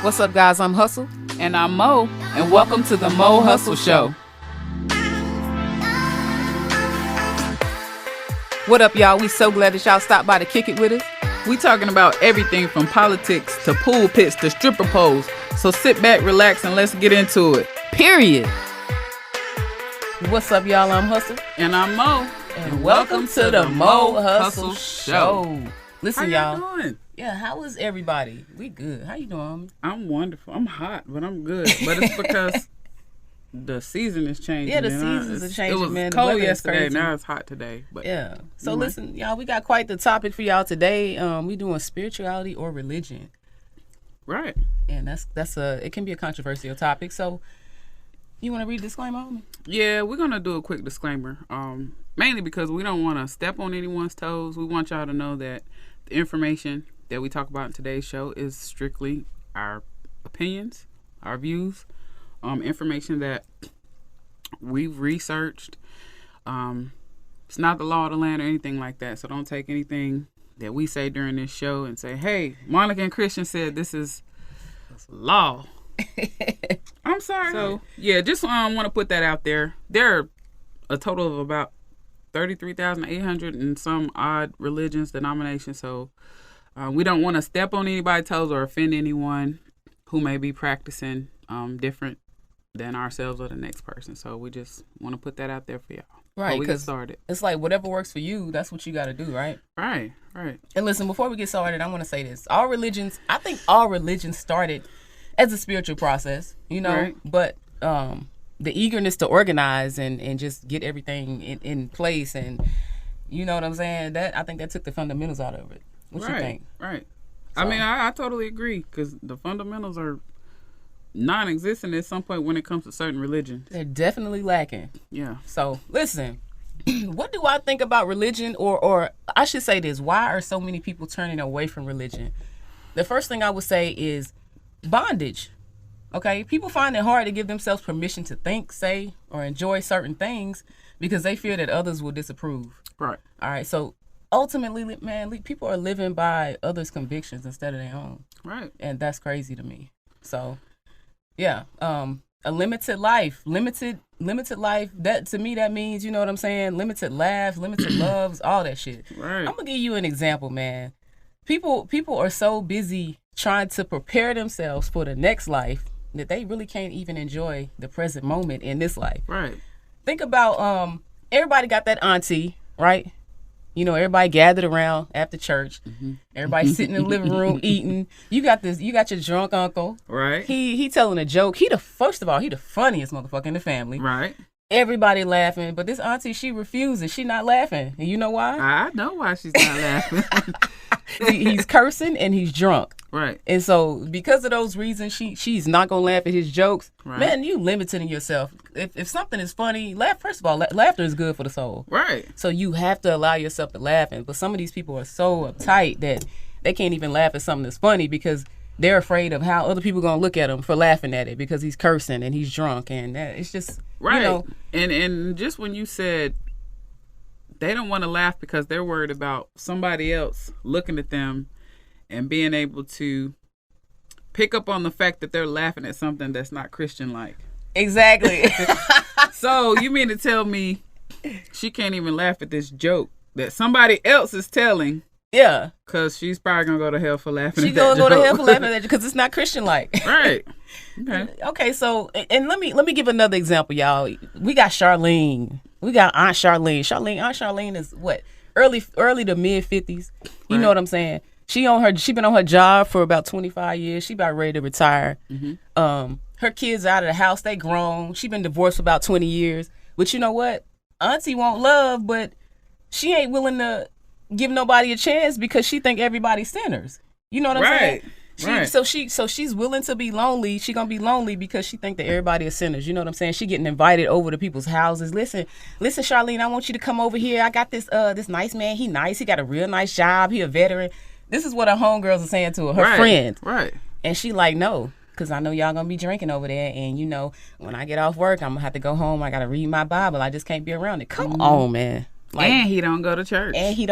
What's up, guys? I'm Hustle. And I'm Mo. And welcome to the Mo Hustle Show. What up, y'all? We so glad that y'all stopped by to kick it with us. We talking about everything from politics to pool pits to stripper poles. So sit back, relax, and let's get into it. Period. What's up, y'all? I'm Hustle. And I'm Mo. And welcome to the Mo Hustle Show. Listen, how y'all. doing? Yeah, how is everybody? We good. How you doing, homie? I'm wonderful. I'm hot, but I'm good. But it's because the season is changing. Yeah, the seasons are changing, it was man. The cold weather is yesterday, crazy. now it's hot today. But Yeah. So listen, y'all, we got quite the topic for y'all today. We doing spirituality or religion. Right. And it can be a controversial topic. So you want to read the disclaimer, homie? Yeah, we're gonna do a quick disclaimer. Mainly because we don't want to step on anyone's toes. We want y'all to know that the information that we talk about in today's show is strictly our opinions, our views, information that we've researched. It's not the law of the land or anything like that. So don't take anything that we say during this show and say, hey, Monica and Christian said this is law. I'm sorry. So, yeah, just want to put that out there. There are a total of about 33,800 and some odd religions, denominations. So we don't want to step on anybody's toes or offend anyone who may be practicing different than ourselves or the next person. So we just want to put that out there for y'all. Right, because it's like whatever works for you, that's what you got to do, right? Right. And listen, before we get started, I want to say this. I think all religions started as a spiritual process, you know, right. But the eagerness to organize and just get everything in place, and you know what I'm saying? I think that took the fundamentals out of it. What you think? Right. So, I mean, I totally agree because the fundamentals are non-existent at some point when it comes to certain religions. They're definitely lacking. Yeah. So listen, what do I think about religion, or I should say this, why are so many people turning away from religion? The first thing I would say is bondage. Okay, people find it hard to give themselves permission to think, say, or enjoy certain things because they fear that others will disapprove. Right. All right, so ultimately, man, people are living by others' convictions instead of their own. Right. And that's crazy to me. So, yeah, a limited life. That to me, that means, you know what I'm saying? Limited laughs, limited loves, all that shit. Right. I'm gonna give you an example, man. People are so busy trying to prepare themselves for the next life that they really can't even enjoy the present moment in this life. Right. Think about everybody got that auntie, right? You know, everybody gathered around after church. Mm-hmm. Everybody sitting in the living room eating. You got your drunk uncle. Right. He telling a joke. First of all, he the funniest motherfucker in the family. Right. Everybody laughing, but this auntie, she refuses. She not laughing. And you know why? I know why she's not laughing. He's cursing and he's drunk. Right. And so because of those reasons, she's not gonna laugh at his jokes. Right. Man, you limiting yourself. If something is funny, laugh. First of all, laughter is good for the soul. Right. So you have to allow yourself to laugh. But some of these people are so uptight that they can't even laugh at something that's funny because they're afraid of how other people gonna look at him for laughing at it because he's cursing and he's drunk, and it's just right. You know, and just when you said they don't want to laugh because they're worried about somebody else looking at them and being able to pick up on the fact that they're laughing at something that's not Christian-like. Exactly. So you mean to tell me she can't even laugh at this joke that somebody else is telling? Yeah. Because she's probably going to go to hell for laughing at that She's going to go to joke. hell for laughing at that because it's not Christian-like. Right. Okay. Okay, so, and let me give another example, y'all. We got Charlene. We got Aunt Charlene. Aunt Charlene is what? Early to mid 50s. You know what I'm saying? She been on her job for about 25 years. She about ready to retire. Mm-hmm. Her kids out of the house. They grown. She been divorced for about 20 years. But you know what? Auntie won't love, but she ain't willing to give nobody a chance because she think everybody's sinners. You know what I'm saying? Right. So she's willing to be lonely. She gonna be lonely because she think that everybody is sinners. You know what I'm saying? She getting invited over to people's houses. Listen, Charlene, I want you to come over here. I got this nice man. He nice. He got a real nice job. He a veteran. This is what her homegirls are saying to her friend. Right. And she like, no, because I know y'all gonna be drinking over there. And you know, when I get off work, I'm gonna have to go home. I gotta read my Bible. I just can't be around it. Come on, man. Like, and he don't go to church. He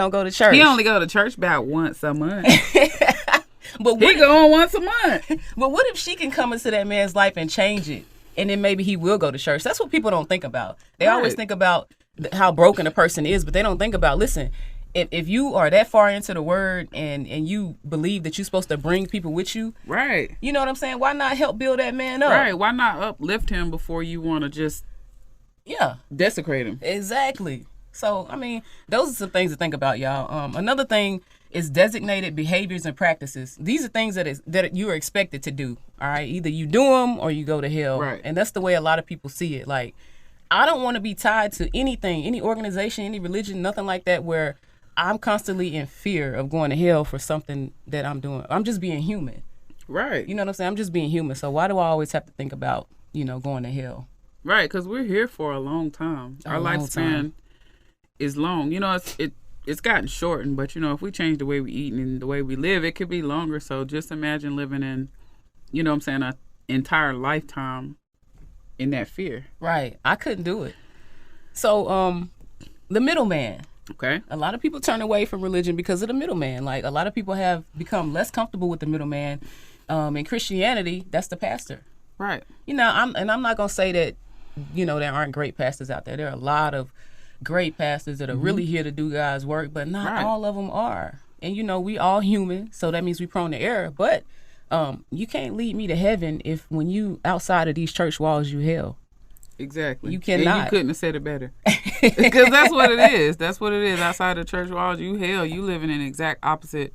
only go to church about once a month. But He going once a month. But what if she can come into that man's life and change it, and then maybe he will go to church? That's what people don't think about. They always think about how broken a person is, but they don't think about, listen, if you are that far into the word and you believe that you're supposed to bring people with you, right? You know what I'm saying? Why not help build that man up? Right. Why not uplift him before you want to just desecrate him? Exactly. So, I mean, those are some things to think about, y'all. Another thing is designated behaviors and practices. These are things that you are expected to do. All right, either you do them or you go to hell. Right. And that's the way a lot of people see it. Like, I don't want to be tied to anything, any organization, any religion, nothing like that, where I'm constantly in fear of going to hell for something that I'm doing. I'm just being human. Right. You know what I'm saying? I'm just being human. So why do I always have to think about, going to hell? Right, because we're here for a long time. Our lifespan is long. It's gotten shortened, but if we change the way we eat and the way we live, it could be longer. So just imagine living in, an entire lifetime in that fear. Right. I couldn't do it. So the middleman. Okay. A lot of people turn away from religion because of the middleman. Like, a lot of people have become less comfortable with the middleman. In Christianity, that's the pastor. Right. I'm not gonna say that there aren't great pastors out there. There are a lot of great pastors that are really here to do God's work, but not all of them are. And we all human, so that means we're prone to error. But you can't lead me to heaven if when you outside of these church walls you hell. Exactly. You cannot. And you couldn't have said it better. Because that's what it is. That's what it is. Outside the church walls, you hell. You live in an exact opposite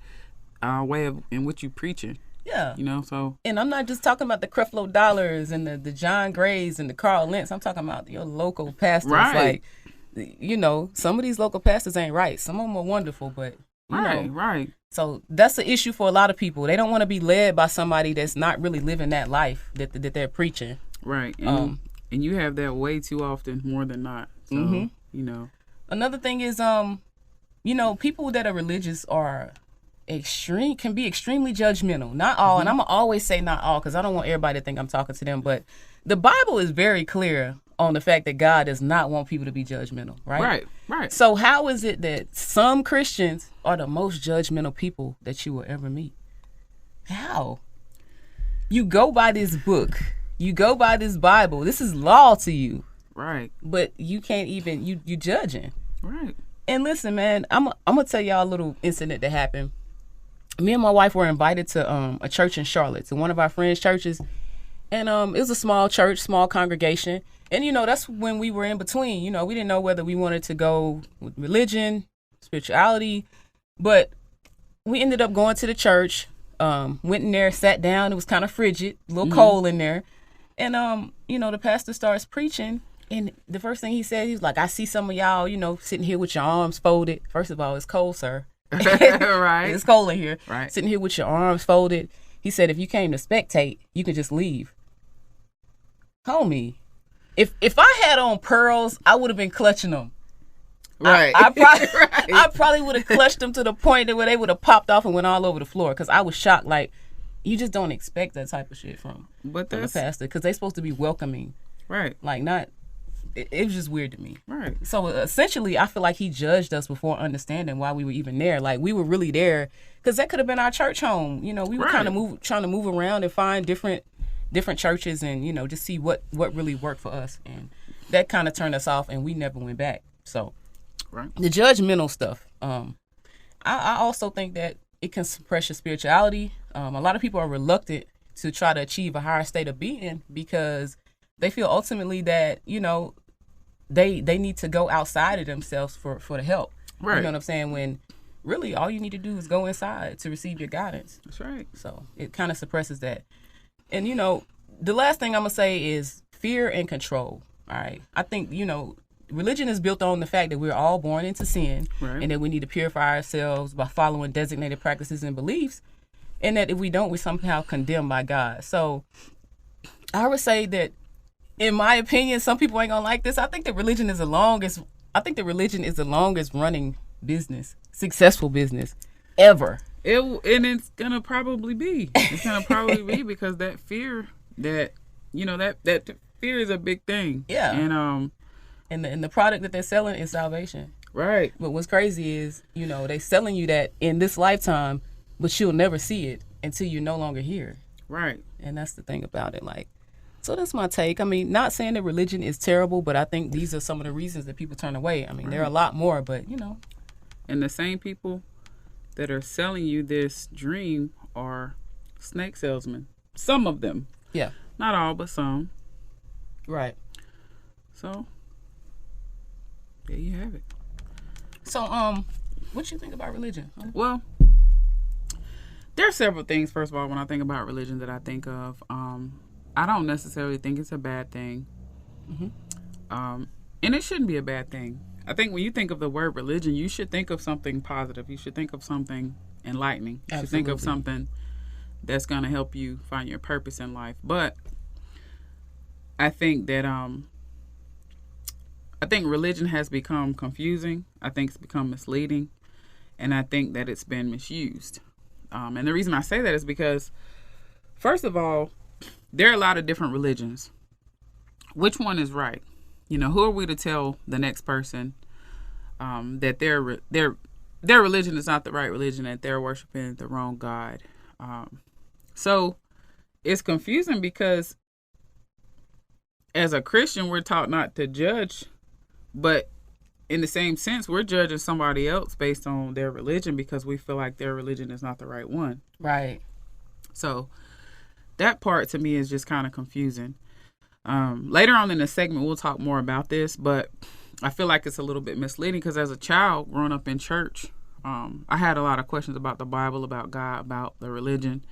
way in which you preaching. Yeah. So. And I'm not just talking about the Creflo Dollars and the John Grays and the Carl Lentz. I'm talking about your local pastors. Right. Like, some of these local pastors ain't right. Some of them are wonderful, but Right. So that's an issue for a lot of people. They don't want to be led by somebody that's not really living that life that they're preaching. Right. And you have that way too often, more than not. So, Another thing is, people that are religious can be extremely judgmental. Not all, and I'm gonna always say not all because I don't want everybody to think I'm talking to them. But the Bible is very clear on the fact that God does not want people to be judgmental, right? Right. So how is it that some Christians are the most judgmental people that you will ever meet? How? You go by this book. You go by this Bible. This is law to you. Right. But you can't even, you judging. Right. And listen, man, I'm going to tell y'all a little incident that happened. Me and my wife were invited to a church in Charlotte, to one of our friends' churches. And it was a small church, small congregation. And, that's when we were in between. We didn't know whether we wanted to go with religion, spirituality. But we ended up going to the church, went in there, sat down. It was kind of frigid, a little cold in there. And, the pastor starts preaching. And the first thing he said, he was like, I see some of y'all, sitting here with your arms folded. First of all, it's cold, sir. Right. It's cold in here. Right. Sitting here with your arms folded. He said, if you came to spectate, you could just leave. Homie, if I had on pearls, I would have been clutching them. Right. I probably would have clutched them to the point where they would have popped off and went all over the floor because I was shocked. Like, you just don't expect that type of shit from the pastor because they're supposed to be welcoming. Right. Like, not... It was just weird to me. Right. So essentially, I feel like he judged us before understanding why we were even there. Like, we were really there because that could have been our church home. We were kind of trying to move around and find different churches and just see what really worked for us. And that kind of turned us off, and we never went back. So, the judgmental stuff. I also think that it can suppress your spirituality. A lot of people are reluctant to try to achieve a higher state of being because they feel ultimately that they need to go outside of themselves for the help. Right. You know what I'm saying? When really all you need to do is go inside to receive your guidance. That's right. So it kind of suppresses that. And the last thing I'm gonna say is fear and control. All right. I think religion is built on the fact that we're all born into sin, and that we need to purify ourselves by following designated practices and beliefs, and that if we don't, we're somehow condemned by God. So I would say that, in my opinion, some people ain't gonna like this. I think that religion is the longest running business, successful business ever. And it's gonna probably be. It's gonna probably be because that fear, that fear is a big thing. Yeah. And the product that they're selling is salvation. Right. But what's crazy is, they selling you that in this lifetime, but you'll never see it. until you're no longer here. Right. And that's the thing about it. Like, so that's my take. I mean, not saying that religion is terrible, but I think these are some of the reasons that people turn away. I mean, there are a lot more, but, you know. And the same people that are selling you this dream are snake salesmen. Some of them. Yeah. Not all, but some. Right. So, there you have it. So, what you think about religion? Well, there are several things, first of all, when I think about religion that I think of. I don't necessarily think it's a bad thing. Mm-hmm. And it shouldn't be a bad thing. I think when you think of the word religion, you should think of something positive. You should think of something enlightening. You should think of something that's going to help you find your purpose in life. But I think that religion has become confusing. I think it's become misleading. And I think that it's been misused. And the reason I say that is because, first of all, there are a lot of different religions. Which one is right? You know, who are we to tell the next person that their religion is not the right religion, that they're worshiping the wrong God? So it's confusing because as a Christian, we're taught not to judge, but in the same sense, we're judging somebody else based on their religion because we feel like their religion is not the right one. Right. So that part to me is just kind of confusing. Later on in the segment, we'll talk more about this, but I feel like it's a little bit misleading because as a child growing up in church, I had a lot of questions about the Bible, about God, about the religion.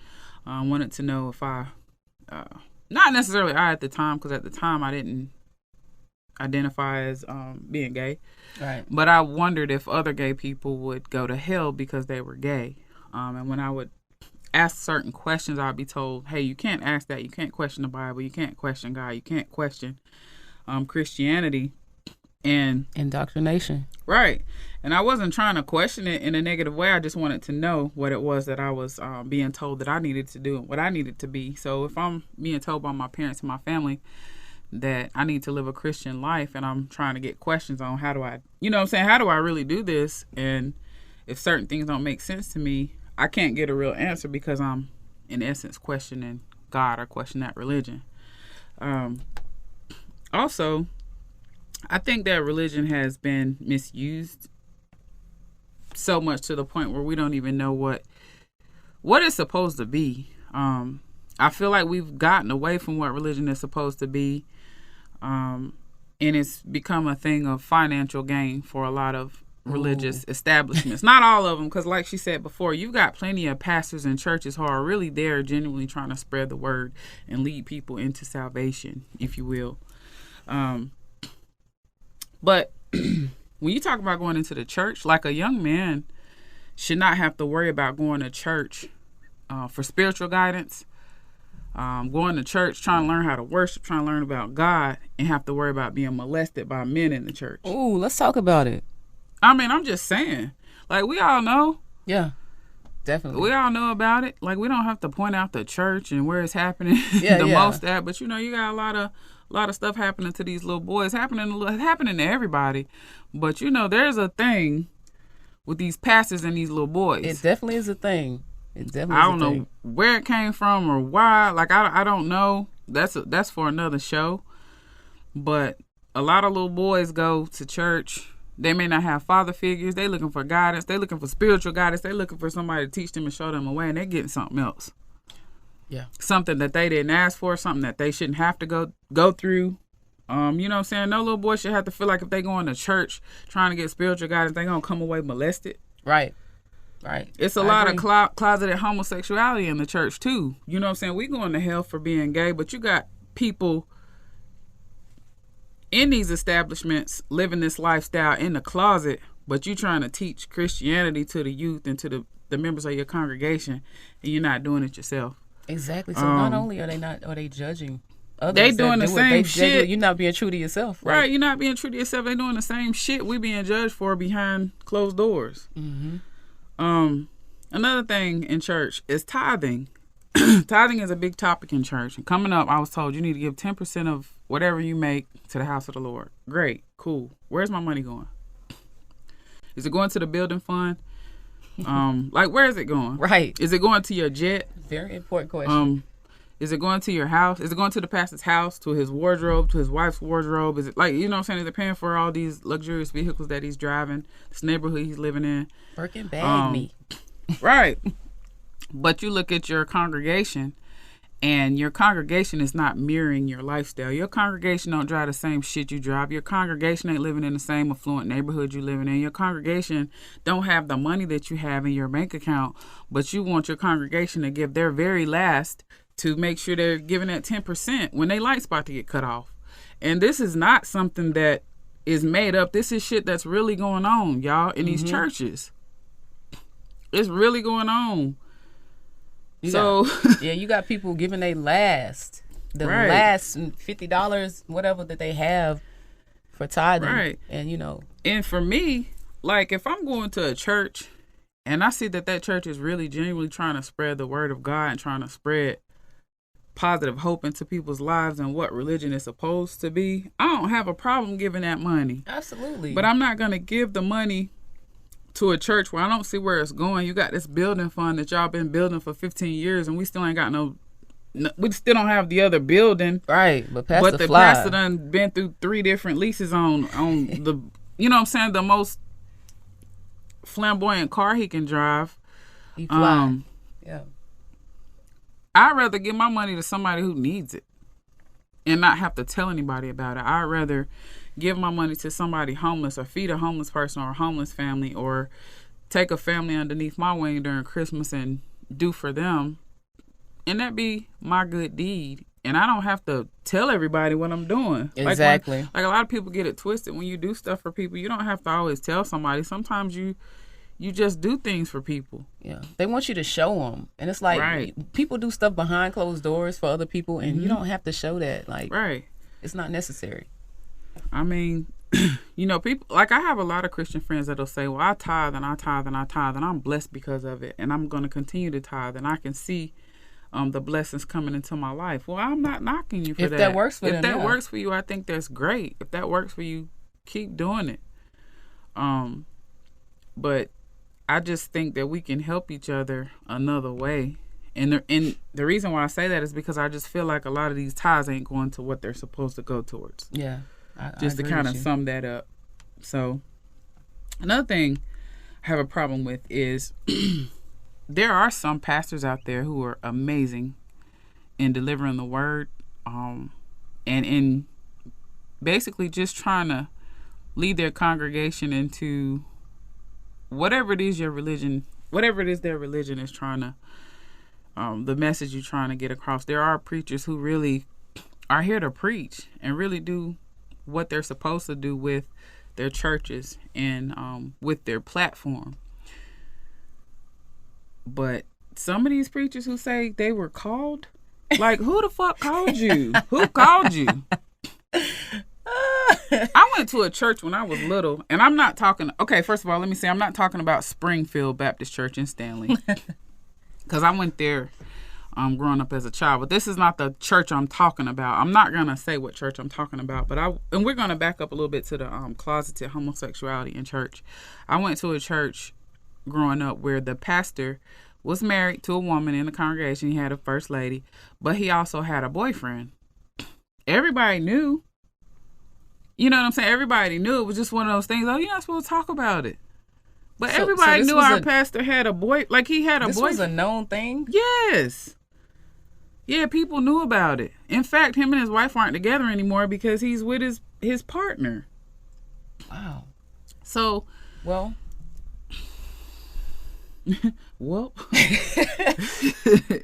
I wanted to know if not necessarily I at the time, because at the time I didn't identify as being gay. Right. But I wondered if other gay people would go to hell because they were gay. And when I would ask certain questions, I'd be told, hey, you can't ask that. You can't question the Bible. You can't question God. You can't question Christianity. And indoctrination. Right. And I wasn't trying to question it in a negative way. I just wanted to know what it was that I was being told that I needed to do and what I needed to be. So if I'm being told by my parents and my family that I need to live a Christian life and I'm trying to get questions on how do I, you know what I'm saying, how do I really do this? And if certain things don't make sense to me, I can't get a real answer because I'm, in essence, questioning God or questioning that religion. Also, I think that religion has been misused so much to the point where we don't even know what it's supposed to be. I feel like we've gotten away from what religion is supposed to be, and it's become a thing of financial gain for a lot of religious establishments. Not all of them, because like she said before, you've got plenty of pastors and churches who are really there genuinely trying to spread the word and lead people into salvation, if you will. But when you talk about going into the church, like a young man should not have to worry about going to church for spiritual guidance, going to church, trying to learn how to worship, trying to learn about God, and have to worry about being molested by men in the church. Ooh, let's talk about it. I mean, I'm just saying, like, we all know. Yeah, definitely. We all know about it. Like, we don't have to point out the church and where it's happening most at. But, you know, you got a lot of stuff happening to these little boys, happening to everybody. But, you know, there's a thing with these pastors and these little boys. It definitely is a thing. I don't know where it came from or why. Like, I don't know. That's for another show. But a lot of little boys go to church. They may not have father figures. They looking for guidance. They looking for spiritual guidance. They looking for somebody to teach them and show them a way, and they're getting something else. Yeah. Something that they didn't ask for, something that they shouldn't have to go through. You know what I'm saying? No little boy should have to feel like if they going to church trying to get spiritual guidance, they going to come away molested. Right. It's a lot of closeted homosexuality in the church, too. You know what I'm saying? We going to hell for being gay, but you got people in these establishments living this lifestyle in the closet, but you trying to teach Christianity to the youth and to the members of your congregation, and you're not doing it yourself. Exactly. So not only are they judging others, they doing the same shit. You're not being true to yourself. Right. You're not being true to yourself. They doing the same shit we being judged for behind closed doors. Mm-hmm. Another thing in church is tithing. Tithing is a big topic in church. And coming up, I was told you need to give 10% of whatever you make to the house of the Lord. Great. Cool. Where's my money going? Is it going to the building fund? Like, where is it going? Right. Is it going to your jet? Very important question. Is it going to your house? Is it going to the pastor's house, to his wardrobe, to his wife's wardrobe? Is it like, you know what I'm saying? Is it paying for all these luxurious vehicles that he's driving, this neighborhood he's living in? Birkin bag me. Right. But you look at your congregation, and your congregation is not mirroring your lifestyle. Your congregation don't drive the same shit you drive. Your congregation ain't living in the same affluent neighborhood you living in. Your congregation don't have the money that you have in your bank account, but you want your congregation to give their very last to make sure they're giving that 10% when they light's about to get cut off. And this is not something that is made up. This is shit that's really going on, y'all, in these churches. It's really going on. You got people giving their last $50, whatever that they have for tithing. Right. And, And for me, like, if I'm going to a church and I see that church is really genuinely trying to spread the word of God and trying to spread positive hope into people's lives and what religion is supposed to be, I don't have a problem giving that money. Absolutely. But I'm not going to give the money to a church where I don't see where it's going. You got this building fund that y'all been building for 15 years and we still ain't got we still don't have the other building. Right. But the pastor done been through 3 different leases on the, you know what I'm saying, the most flamboyant car he can drive. He fly. Yeah. I'd rather give my money to somebody who needs it and not have to tell anybody about it. I'd rather give my money to somebody homeless or feed a homeless person or a homeless family or take a family underneath my wing during Christmas and do for them. And that be my good deed. And I don't have to tell everybody what I'm doing. Exactly. Like a lot of people get it twisted. When you do stuff for people, you don't have to always tell somebody. Sometimes you just do things for people. Yeah. They want you to show them. And it's like, people do stuff behind closed doors for other people, and you don't have to show that. Like, it's not necessary. I mean, people, like, I have a lot of Christian friends that'll say, well, I tithe and I tithe and I tithe, and I'm blessed because of it. And I'm going to continue to tithe, and I can see the blessings coming into my life. Well, I'm not knocking you for that. If that works for them, If that works for you, I think that's great. If that works for you, keep doing it. But I just think that we can help each other another way. And the reason why I say that is because I just feel like a lot of these tithes ain't going to what they're supposed to go towards. Yeah. Just to kind of sum that up. So another thing I have a problem with is there are some pastors out there who are amazing in delivering the word, and in basically just trying to lead their congregation into whatever it is their religion is trying to, the message you're trying to get across. There are preachers who really are here to preach and really do what they're supposed to do with their churches and with their platform. But some of these preachers who say they were called, like, who the fuck called you? Who called you? I went to a church when I was little, and I'm not talking, okay, first of all, let me say, I'm not talking about Springfield Baptist Church in Stanley, because I went there growing up as a child, but this is not the church I'm talking about. I'm not going to say what church I'm talking about, and we're going to back up a little bit to the closeted homosexuality in church. I went to a church growing up where the pastor was married to a woman in the congregation. He had a first lady, but he also had a boyfriend. Everybody knew. You know what I'm saying? Everybody knew. It was just one of those things. Oh, you're not supposed to talk about it. But everybody knew our pastor had a boy. Like, he had a boy. This was a known thing? Yes. Yeah, people knew about it. In fact, him and his wife aren't together anymore because he's with his partner. Wow. So. Well.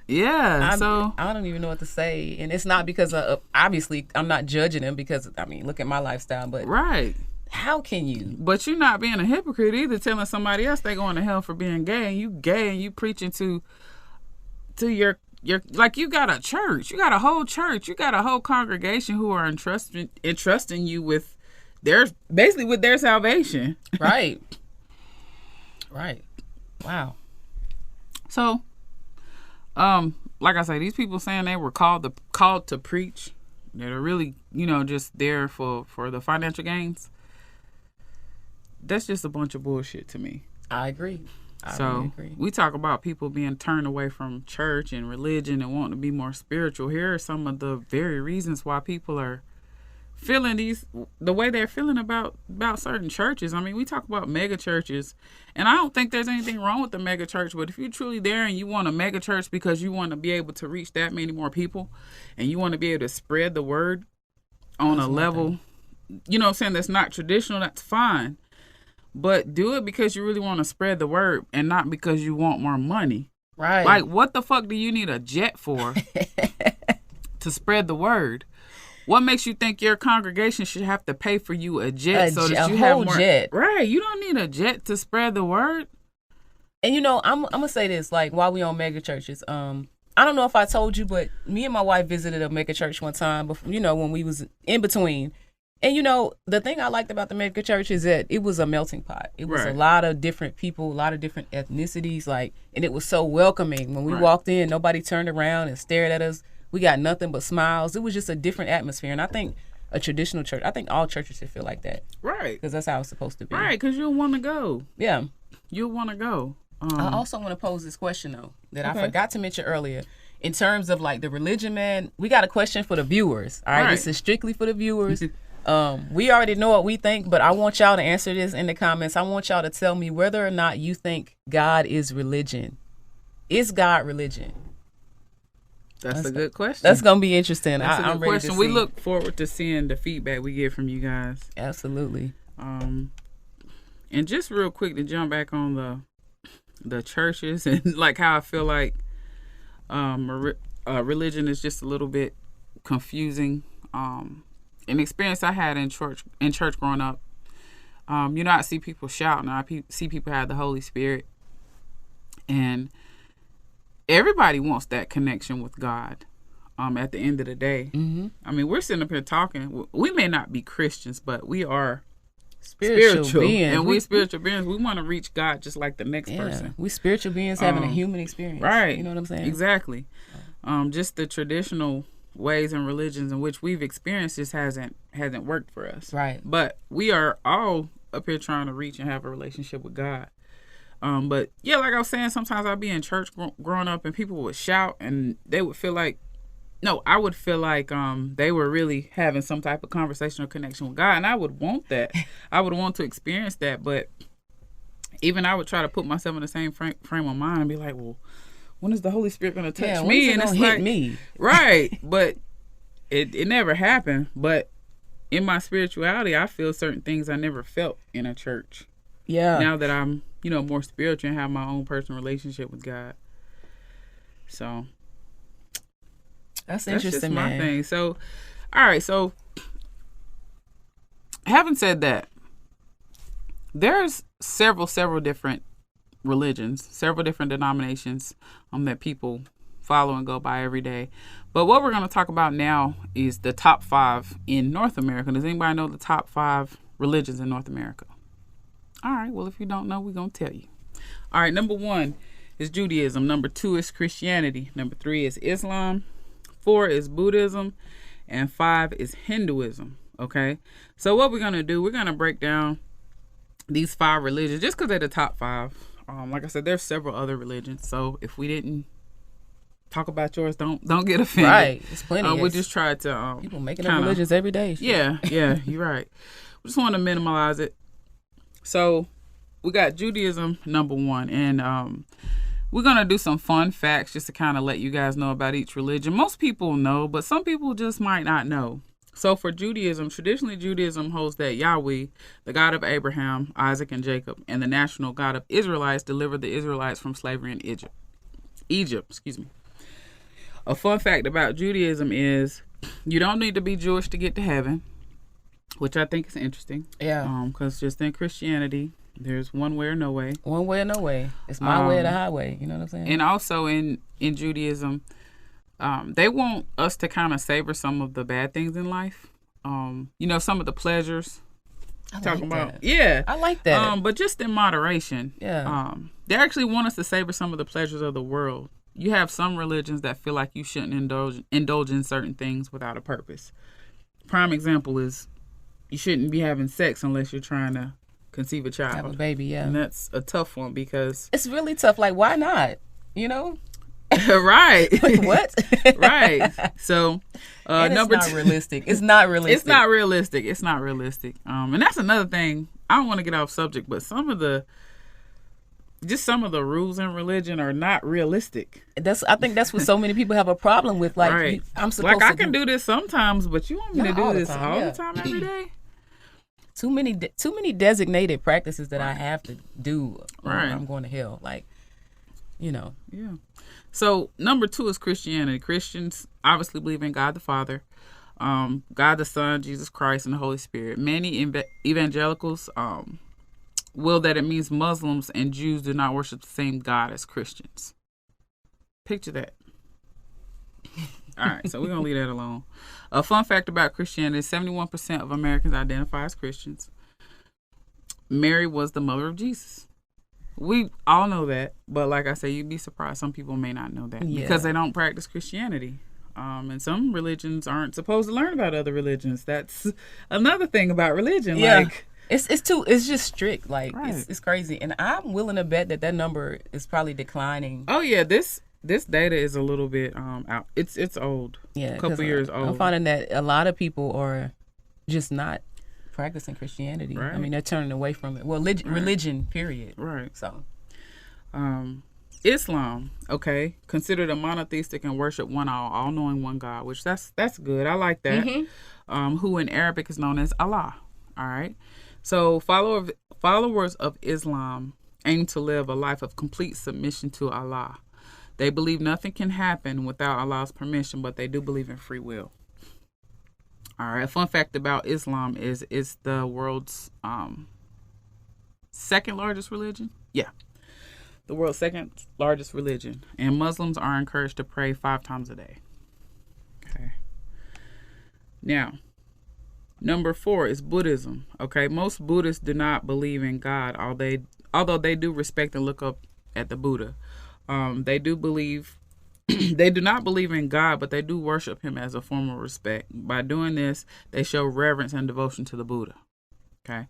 Yeah. I don't even know what to say. And it's not because obviously I'm not judging him because, I mean, look at my lifestyle. But how can you? But you're not being a hypocrite either, telling somebody else they going to hell for being gay, and you gay and you preaching to your like, you got a church, you got a whole church, you got a whole congregation who are entrusting you with their salvation. Right. Wow. So, like I say, these people saying they were called to preach, that are really, just there for the financial gains. That's just a bunch of bullshit to me. I agree. I So really agree. we talk about people being turned away from church and religion and wanting to be more spiritual. Here are some of the very reasons why people are feeling the way they're feeling about certain churches. I mean, we talk about mega churches, and I don't think there's anything wrong with the mega church, but if you're truly there and you want a mega church because you want to be able to reach that many more people and you want to be able to spread the word on a level, you know what I'm saying, that's not traditional, that's fine. But do it because you really want to spread the word and not because you want more money. Right. Like, what the fuck do you need a jet for to spread the word? What makes you think your congregation should have to pay for you a jet so that you have more? Jet. Right. You don't need a jet to spread the word. And you know, I'm gonna say this, like, while we on mega churches, I don't know if I told you, but me and my wife visited a mega church one time before, you know, when we was in between. And, you know, the thing I liked about the mega church is that it was a melting pot. It was a lot of different people, a lot of different ethnicities, like, and it was so welcoming. When we walked in, nobody turned around and stared at us. We got nothing but smiles. It was just a different atmosphere. And I think a traditional church, I think all churches should feel like that. Right. Because that's how it's supposed to be. Right, because you'll want to go. Yeah. You'll want to go. I also want to pose this question, though, that I forgot to mention earlier. In terms of, like, the religion, man, we got a question for the viewers. All right. This is strictly for the viewers. We already know what we think, but I want y'all to answer this in the comments. I want y'all to tell me whether or not you think God is religion. Is God religion? That's a good question. That's going to be interesting. That's a good I'm ready question. to see. We look forward to seeing the feedback we get from you guys. Absolutely. And just real quick to jump back on the churches and like how I feel like religion is just a little bit confusing. An experience I had in church growing up. You know, I see people shouting. I see people have the Holy Spirit, and everybody wants that connection with God. At the end of the day, I mean, we're sitting up here talking. We may not be Christians, but we are spiritual beings, and we're spiritual beings. We want to reach God just like the next person. We spiritual beings having a human experience, right? You know what I'm saying? Exactly. Just the traditional ways and religions in which we've experienced just hasn't worked for us. Right. But we are all up here trying to reach and have a relationship with God. But yeah, like I was saying, sometimes I'd be in church growing up and people would shout and they would feel like, I would feel like they were really having some type of conversational connection with God, and I would want that. I would want to experience that, but even I would try to put myself in the same frame of mind and be like, well, when is the Holy Spirit going to touch me? And it's like, hit me. Right. But it never happened. But in my spirituality, I feel certain things I never felt in a church. Yeah. Now that I'm, more spiritual and have my own personal relationship with God. So that's interesting, just man. my thing. So, all right. So having said that, there's several different religions, several different denominations that people follow and go by every day. But what we're going to talk about now is the top 5 in North America. Does anybody know the top 5 religions in North America? All right. Well, if you don't know, we're going to tell you. All right. Number 1 is Judaism. Number 2 is Christianity. Number 3 is Islam. 4 is Buddhism. And 5 is Hinduism. Okay. So what we're going to do, we're going to break down these 5 religions just because they're the top 5. Like I said, there's several other religions. So if we didn't talk about yours, don't get offended. Right. It's plenty. We just tried to people making up religions every day. Yeah, you're right. We just want to minimize it. So we got Judaism number 1, and we're gonna do some fun facts just to kind of let you guys know about each religion. Most people know, but some people just might not know. So for Judaism, traditionally Judaism holds that Yahweh, the God of Abraham, Isaac, and Jacob, and the national God of Israelites, delivered the Israelites from slavery in Egypt. A fun fact about Judaism is you don't need to be Jewish to get to heaven, which I think is interesting. Yeah. Because just in Christianity, there's one way or no way. One way or no way. It's my way or the highway. You know what I'm saying? And also in Judaism, they want us to kind of savor some of the bad things in life. Some of the pleasures. Talking about. Yeah. I like that. But just in moderation. Yeah. They actually want us to savor some of the pleasures of the world. You have some religions that feel like you shouldn't indulge in certain things without a purpose. Prime example is you shouldn't be having sex unless you're trying to conceive a child. Have a baby, yeah. And that's a tough one because it's really tough. Like, why not? You know? Right. Like, what? Right. So, number it's not two. realistic. It's not realistic. It's not realistic. It's not realistic. And that's another thing. I don't want to get off subject, but some of the rules in religion are not realistic. I think that's what so many people have a problem with. Like, right. I'm supposed to. I can do this sometimes, but you want me to do this all the time every day? Too many designated practices that I have to do. Right. I'm going to hell. Like, you know. Yeah. So number 2 is Christianity. Christians obviously believe in God the Father, God the Son, Jesus Christ, and the Holy Spirit. Many evangelicals will that it means Muslims and Jews do not worship the same God as Christians. Picture that. All right, so we're going to leave that alone. A fun fact about Christianity, 71% of Americans identify as Christians. Mary was the mother of Jesus. We all know that, but like I say, you'd be surprised. Some people may not know that because they don't practice Christianity. And some religions aren't supposed to learn about other religions. That's another thing about religion. Yeah. Like, it's just strict. Like, right. It's crazy. And I'm willing to bet that number is probably declining. Oh, yeah. This data is a little bit out. It's old. Yeah. A couple years old. I'm finding that a lot of people are just not practicing Christianity. Right. I mean, they're turning away from it. Well, religion, period. Right. So, Islam, okay, considered a monotheistic and worship one all-knowing one God, which that's good. I like that. Mm-hmm. Who in Arabic is known as Allah. All right. So followers of Islam aim to live a life of complete submission to Allah. They believe nothing can happen without Allah's permission, but they do believe in free will. All right. A fun fact about Islam is it's the world's second largest religion. Yeah. The world's second largest religion. And Muslims are encouraged to pray 5 times a day. Okay. Now, number 4 is Buddhism. Okay. Most Buddhists do not believe in God, although they do respect and look up at the Buddha. They do not believe in God, but they do worship him as a form of respect. By doing this, they show reverence and devotion to the Buddha. Okay.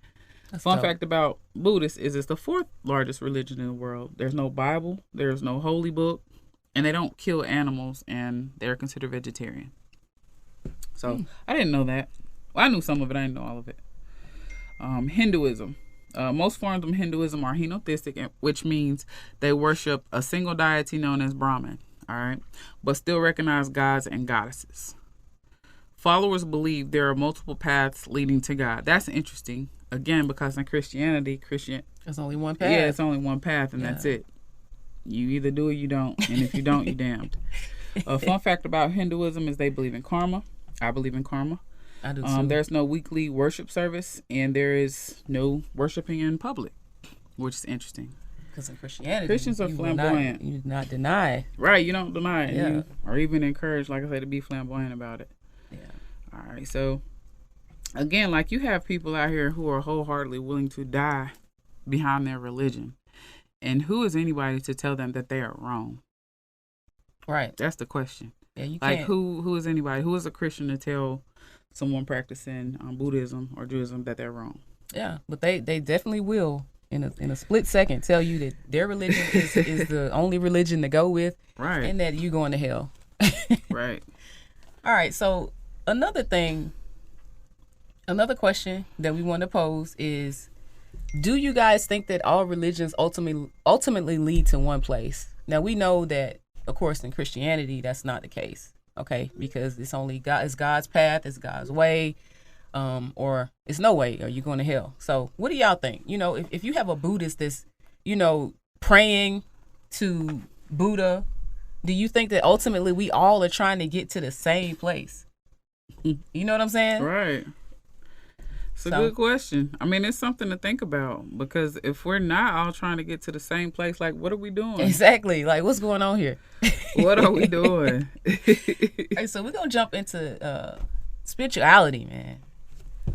Fun fact about Buddhists is it's the 4th largest religion in the world. There's no Bible, there's no holy book, and they don't kill animals, and they're considered vegetarian. So I didn't know that. Well, I knew some of it. I didn't know all of it. Hinduism. Most forms of Hinduism are henotheistic, which means they worship a single deity known as Brahman. All right, but still recognize gods and goddesses. Followers believe there are multiple paths leading to God. That's interesting. Again, because in Christianity, there's only one path. Yeah, it's only one path, and that's it. You either do or you don't, and if you don't, you're damned. A fun fact about Hinduism is they believe in karma. I believe in karma. I do too. There's no weekly worship service, and there is no worshiping in public, which is interesting. Because in Christianity, Christians are flamboyant. You do not deny. Right, you don't deny it. Yeah. You are even encouraged, like I said, to be flamboyant about it. Yeah. All right, so again, like you have people out here who are wholeheartedly willing to die behind their religion. And who is anybody to tell them that they are wrong? Right. That's the question. Yeah, you like can't. Who is anybody? Who is a Christian to tell someone practicing Buddhism or Judaism that they're wrong? Yeah, but they definitely will in a split second tell you that their religion is the only religion to go with. Right. And that you're going to hell. Right. All right, so another question that we want to pose is, do you guys think that all religions ultimately lead to one place? Now, we know that, of course, in Christianity, that's not the case, okay? Because it's only God, it's God's path, it's God's way, or it's no way, or you're going to hell. So what do y'all think? You know, if you have a Buddhist that's, you know, praying to Buddha, do you think that ultimately we all are trying to get to the same place? You know what I'm saying? Right. It's a good question. I mean, it's something to think about, because if we're not all trying to get to the same place, like, what are we doing? Exactly. Like, what's going on here? What are we doing? Hey, so we're going to jump into spirituality, man.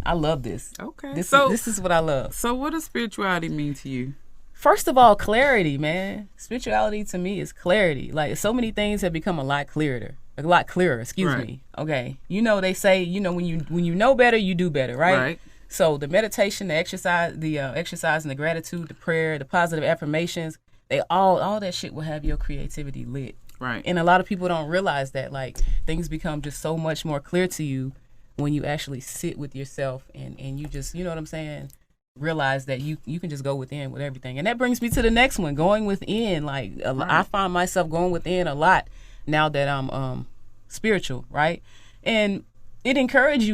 I love this. Okay. This is what I love. So what does spirituality mean to you? First of all, clarity, man. Spirituality to me is clarity. Like, so many things have become a lot clearer, excuse me. Okay. You know, they say, you know, when you know better, you do better, right? Right. So the meditation, the exercise, exercise and the gratitude, the prayer, the positive affirmations, they all that shit will have your creativity lit. Right. And a lot of people don't realize that, like, things become just so much more clear to you when you actually sit with yourself and you just, you know what I'm saying, realize that you can just go within with everything. And that brings me to the next one, going within. Like, I find myself going within a lot now that I'm spiritual, right? And it encourages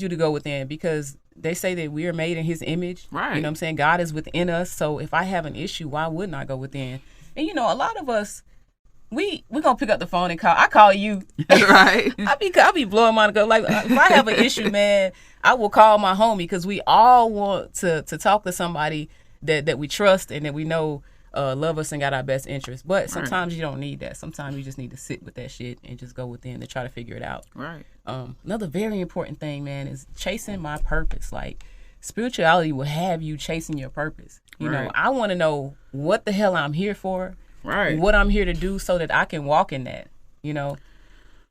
you to go within, because they say that we are made in his image. Right. You know what I'm saying? God is within us. So if I have an issue, why wouldn't I go within? And, you know, a lot of us, we're going to pick up the phone and call. I call you. Right. I be blowing my go. Like, if I have an issue, man, I will call my homie, because we all want to talk to somebody that we trust and that we know love us and got our best interests. But sometimes you don't need that. Sometimes you just need to sit with that shit and just go within to try to figure it out. Right. Another very important thing, man, is chasing my purpose. Like, spirituality will have you chasing your purpose. You know, I want to know what the hell I'm here for. Right. What I'm here to do, so that I can walk in that. You know,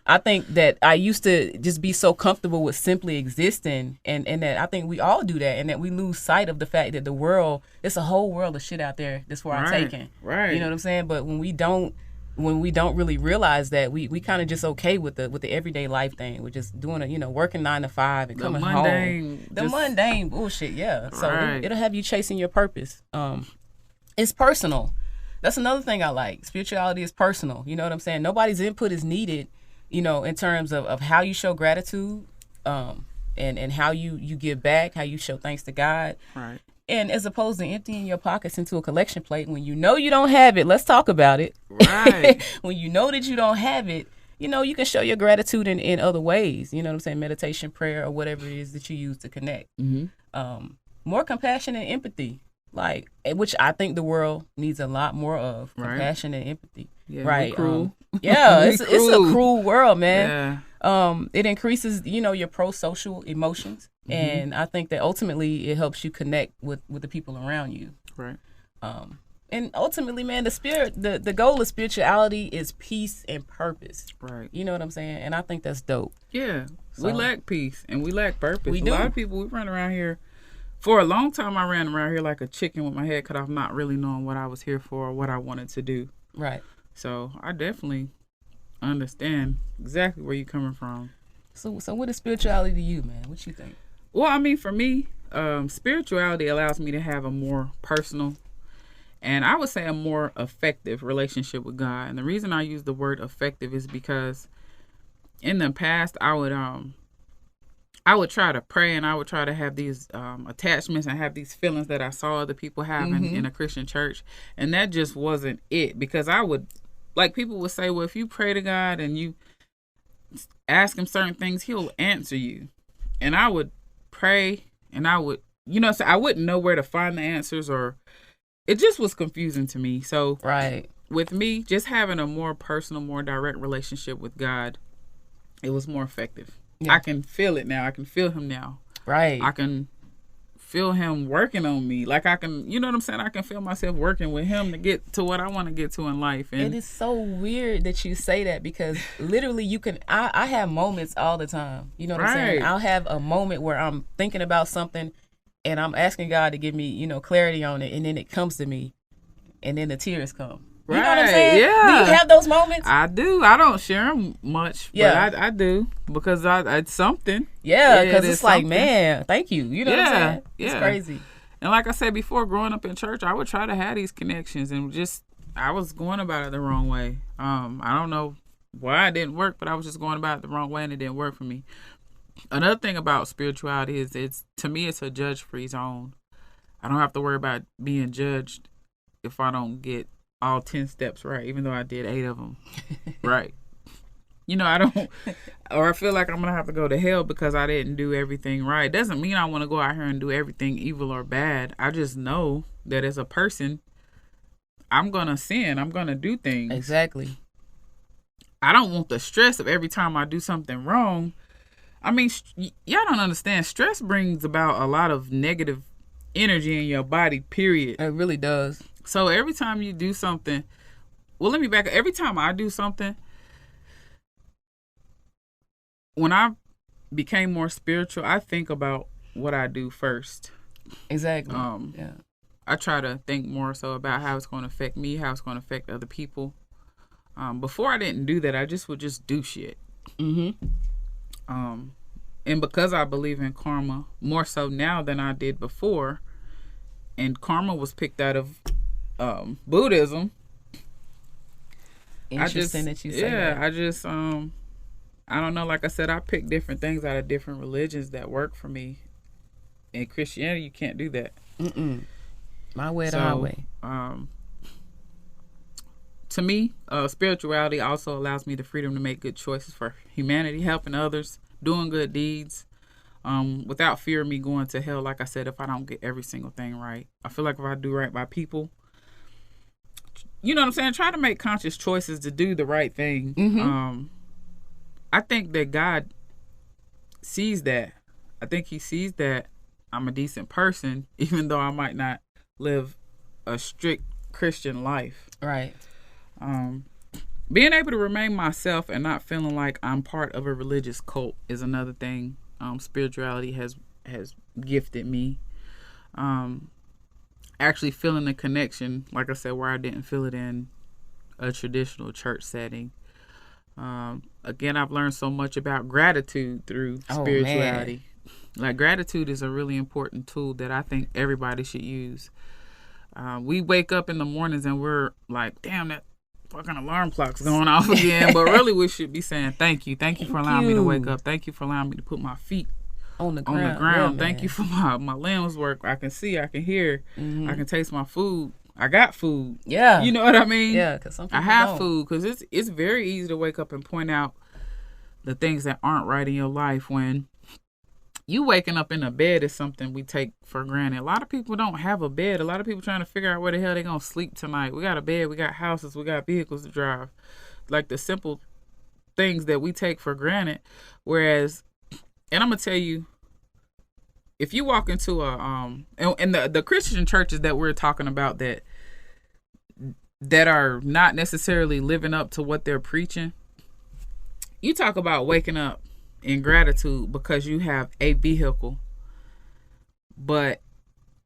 I think that I used to just be so comfortable with simply existing, and that I think we all do that, and that we lose sight of the fact that the world, it's a whole world of shit out there that's for our taking. Right. You know what I'm saying? But when we don't really realize that, we kind of just okay with the everyday life thing. We're just doing it, you know, working 9 to 5 and coming home. The mundane bullshit, yeah. So it'll have you chasing your purpose. It's personal. That's another thing I like. Spirituality is personal. You know what I'm saying? Nobody's input is needed, you know, in terms of how you show gratitude, and how you give back, how you show thanks to God. Right. And as opposed to emptying your pockets into a collection plate when you know you don't have it, let's talk about it. Right. When you know that you don't have it, you know, you can show your gratitude in other ways. You know what I'm saying? Meditation, prayer, or whatever it is that you use to connect. Mm-hmm. More compassion and empathy. Like, which I think the world needs a lot more of, compassion and empathy. Yeah, right. Cruel. It's a cruel world, man. Yeah. It increases, you know, your pro-social emotions. Mm-hmm. And I think that ultimately it helps you connect with the people around you. Right. And ultimately, man, the goal of spirituality is peace and purpose. Right. You know what I'm saying? And I think that's dope. Yeah. So, we lack peace and we lack purpose. We do. A lot of people, we run around here. For a long time, I ran around here like a chicken with my head cut off, not really knowing what I was here for or what I wanted to do. Right. So I definitely understand exactly where you're coming from. So what is spirituality to you, man? What you think? Well, I mean, for me, spirituality allows me to have a more personal, and I would say a more effective relationship with God. And the reason I use the word effective is because in the past, I would try to pray, and I would try to have these attachments and have these feelings that I saw other people have in a Christian church. And that just wasn't it, because I would, like, people would say, well, if you pray to God and you ask him certain things, he'll answer you. And I would pray, and I would, you know, so I wouldn't know where to find the answers, or it just was confusing to me. So with me, just having a more personal, more direct relationship with God, it was more effective. Yeah. I can feel it now. I can feel him now. Right. I can feel him working on me. Like, I can, you know what I'm saying? I can feel myself working with him to get to what I want to get to in life. And it is so weird that you say that, because literally you can, I have moments all the time. You know what I'm saying? I'll have a moment where I'm thinking about something and I'm asking God to give me, you know, clarity on it. And then it comes to me and then the tears come. You know what I'm saying? Yeah. Do you have those moments? I do. I don't share them much, but I do, because it's something. Yeah, because it's like, man, thank you. You know what I'm saying? It's crazy. And like I said before, growing up in church, I would try to have these connections, and I was going about it the wrong way. I don't know why it didn't work, but I was just going about it the wrong way, and it didn't work for me. Another thing about spirituality is to me, it's a judge-free zone. I don't have to worry about being judged if I don't get all 10 steps right, even though I did 8 of them right. You know, I don't, or I feel like I'm going to have to go to hell because I didn't do everything right. Doesn't mean I want to go out here and do everything evil or bad. I just know that as a person, I'm going to sin. I'm going to do things. Exactly. I don't want the stress of every time I do something wrong. I mean, y'all don't understand. Stress brings about a lot of negative energy in your body, period. It really does. So every time you do something, well, let me back up. Every time I do something, when I became more spiritual, I think about what I do first. Exactly. I try to think more so about how it's going to affect me, how it's going to affect other people. Before I didn't do that, I would just do shit. Mm-hmm. And because I believe in karma more so now than I did before, and karma was picked out of Buddhism. Interesting that you say that. I don't know. Like I said, I picked different things out of different religions that work for me. In Christianity, you can't do that. My way or the highway. To me, spirituality also allows me the freedom to make good choices for humanity, helping others, doing good deeds, without fear of me going to hell. Like I said, if I don't get every single thing right, I feel like if I do right by people, you know what I'm saying? Try to make conscious choices to do the right thing. Mm-hmm. I think that God sees that. I think he sees that I'm a decent person, even though I might not live a strict Christian life. Right. Being able to remain myself and not feeling like I'm part of a religious cult is another thing spirituality has gifted me. Actually feeling the connection, like I said, where I didn't feel it in a traditional church setting. Again, I've learned so much about gratitude through spirituality. Like, gratitude is a really important tool that I think everybody should use. We wake up in the mornings and we're like, damn, that fucking alarm clock's going off again. But really, we should be saying thank you. Thank you for allowing me to wake up. Thank you for allowing me to put my feet on the ground. Yeah, thank you for my limbs work. I can see, I can hear, I can taste my food. I got food. Yeah. You know what I mean? Yeah, because some people I have don't. food, because it's very easy to wake up and point out the things that aren't right in your life. When you waking up in a bed is something we take for granted. A lot of people don't have a bed. A lot of people trying to figure out where the hell they gonna sleep tonight. We got a bed, we got houses, we got vehicles to drive. Like the simple things that we take for granted. Whereas, and I'm gonna tell you, if you walk into a and the Christian churches that we're talking about that are not necessarily living up to what they're preaching, you talk about waking up in gratitude because you have a vehicle. But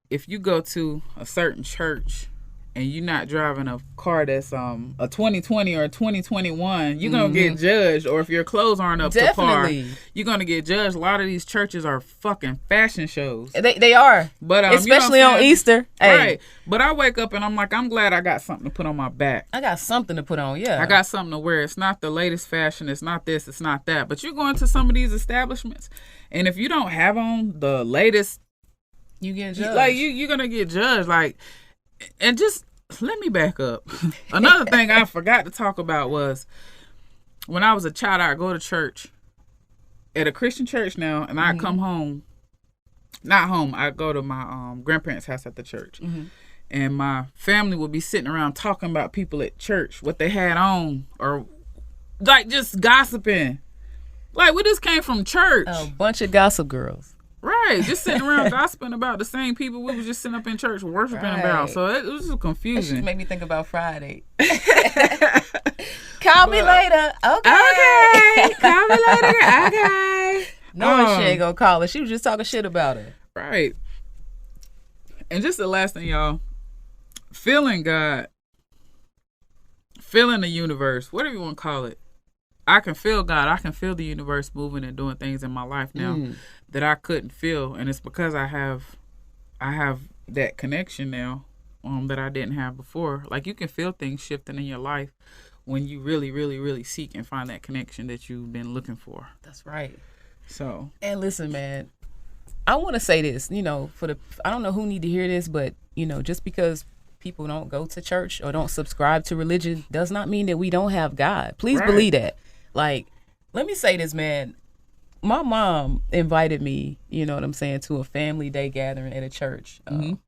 if you go to a certain church and you're not driving a car that's a 2020 or a 2021, you're going to get judged. Or if your clothes aren't up to par, you're going to get judged. A lot of these churches are fucking fashion shows. They are. But especially you know on Easter. Right. Hey. But I wake up and I'm like, I'm glad I got something to put on my back. I got something to put on, yeah. I got something to wear. It's not the latest fashion. It's not this. It's not that. But you're going to some of these establishments, and if you don't have on the latest, you get judged. Like, you're going to get judged. Like, and just let me back up. Another thing I forgot to talk about was when I was a child, I'd go to church at a Christian church now, and I'd come home. Not home. I'd go to my grandparents' house at the church. And my family would be sitting around talking about people at church, what they had on, or like just gossiping. Like, we just came from church. A bunch of gossip girls. Right, just sitting around gossiping about the same people we was just sitting up in church worshiping about. So it was just confusing. It just made me think about Friday. Call me later. Okay. Call me later. Okay. No, she ain't gonna call her. She was just talking shit about her. Right. And just the last thing, y'all. Feeling God. Feeling the universe. Whatever you want to call it. I can feel God. I can feel the universe moving and doing things in my life now that I couldn't feel, and it's because I have that connection now that I didn't have before. Like, you can feel things shifting in your life when you really, really, really seek and find that connection that you've been looking for. That's right. So, and listen, man, I want to say this. I don't know who need to hear this, but just because people don't go to church or don't subscribe to religion does not mean that we don't have God. Please believe that. Like, let me say this, man. My mom invited me, you know what I'm saying, to a family day gathering at a church,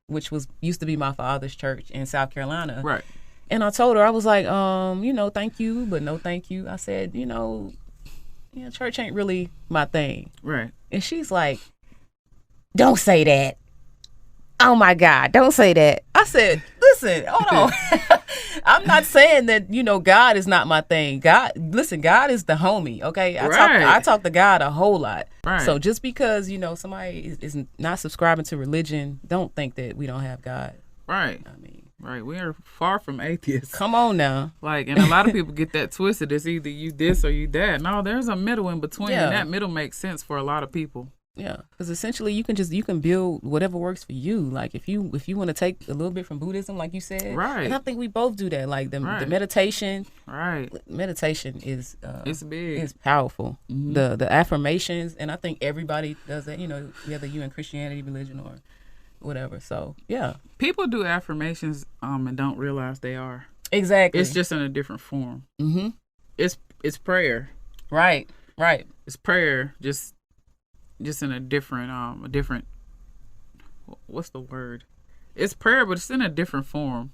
which used to be my father's church in South Carolina. Right. And I told her, I was like, thank you, but no thank you. I said, church ain't really my thing. Right. And she's like, don't say that. Oh my God, don't say that. I said, listen, hold on. I'm not saying that, God is not my thing. God is the homie, okay? I talk to God a whole lot. Right. So just because, somebody is not subscribing to religion, don't think that we don't have God. Right. I mean, right. We are far from atheists. Come on now. Like, and a lot of people get that twisted. It's either you this or you that. No, there's a middle in between. Yeah. And that middle makes sense for a lot of people. Yeah, because essentially you can build whatever works for you. Like if you want to take a little bit from Buddhism, like you said, right? And I think we both do that. Like the meditation, right? Meditation is it's big, it's powerful. Mm-hmm. The affirmations, and I think everybody does that. Whether you in Christianity, religion, or whatever. So yeah, people do affirmations and don't realize they are. Exactly. It's just in a different form. Mm-hmm. It's prayer. Right. It's prayer. Just in a different what's the word? It's prayer, but it's in a different form.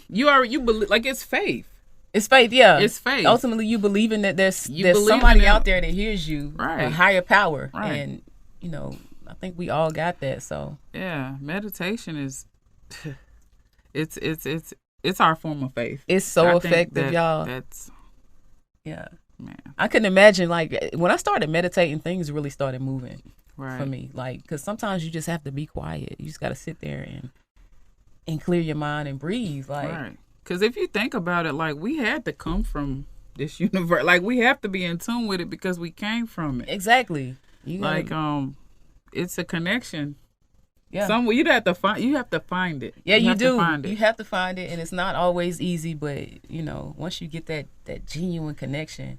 You believe, like, it's faith. It's faith, yeah. It's faith. Ultimately, you believe in that there's somebody out there that hears you, right? A higher power, right? And I think we all got that. So yeah, meditation is it's our form of faith. It's so effective, y'all. That's man. I couldn't imagine, like, when I started meditating, things really started moving for me. Like, because sometimes you just have to be quiet. You just got to sit there and clear your mind and breathe. Like, right. Because if you think about it, like, we had to come from this universe. Like, we have to be in tune with it because we came from it. Exactly. It's a connection. Yeah. You have to find it. Yeah, you do. You have to find it, and it's not always easy, but once you get that genuine connection,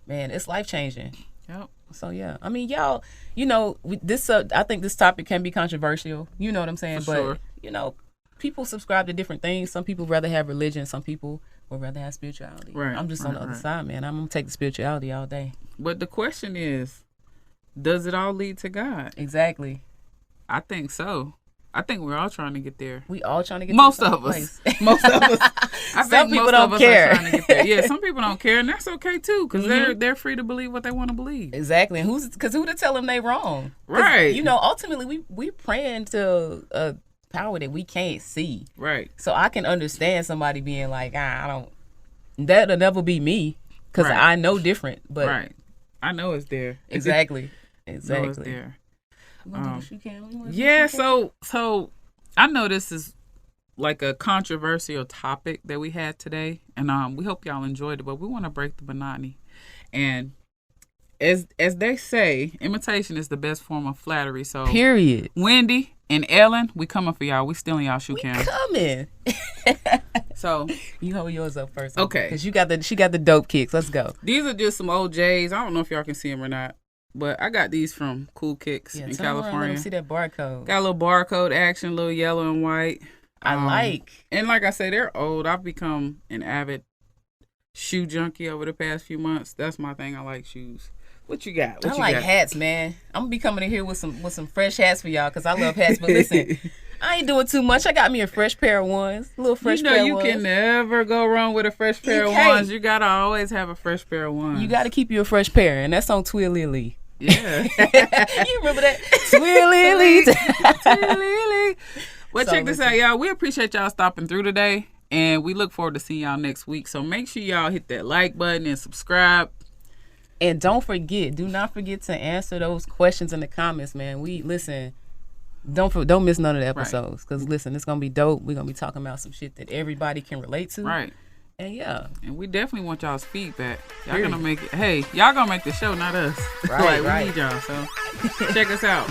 man, it's life changing. Yep. So yeah, I mean, y'all, I think this topic can be controversial. You know what I'm saying? For but sure. People subscribe to different things. Some people rather have religion. Some people would rather have spirituality. Right. I'm just on the other side, man. I'm gonna take the spirituality all day. But the question is, does it all lead to God? Exactly. I think so. I think we're all trying to get there. We all trying to get most to of us. place. Most of us. Some people don't care. Are trying to get there. Yeah, some people don't care, and that's okay too, because they're free to believe what they want to believe. Exactly. And who to tell them they wrong? Right. Ultimately we praying to a power that we can't see. Right. So I can understand somebody being like, that'll never be me, because I know different. But right. I know it's there. Exactly. Know it's there. Yeah, so I know this is like a controversial topic that we had today, and we hope y'all enjoyed it, but we want to break the monotony. And as they say, imitation is the best form of flattery. So period. Wendy and Ellen, we coming for y'all. We stealing y'all shoe cam. Coming. So you hold yours up first. Okay. Because she got the dope kicks. Let's go. These are just some old J's. I don't know if y'all can see them or not, but I got these from Cool Kicks in California. Let me see that barcode. Got a little barcode action, a little yellow and white. I like. And like I say, they're old. I've become an avid shoe junkie over the past few months. That's my thing. I like shoes. What you got? I like hats, man. I'm gonna be coming in here with some fresh hats for y'all, because I love hats. But listen, I ain't doing too much. I got me a fresh pair of ones, a little fresh pair of ones. You can never go wrong with a fresh pair of ones. You gotta always have a fresh pair of ones. You gotta keep you a fresh pair, and that's on Twilly. Yeah. You remember that? Twilly. Well, check this out, y'all. We appreciate y'all stopping through today, and we look forward to seeing y'all next week. So make sure y'all hit that like button and subscribe. And do not forget to answer those questions in the comments, man. Don't miss none of the episodes, because listen, it's gonna be dope. We're gonna be talking about some shit that everybody can relate to. Right. And yeah. And we definitely want y'all's feedback. Y'all gonna make it. Hey, y'all gonna make the show, not us. Right. We need y'all. So check us out.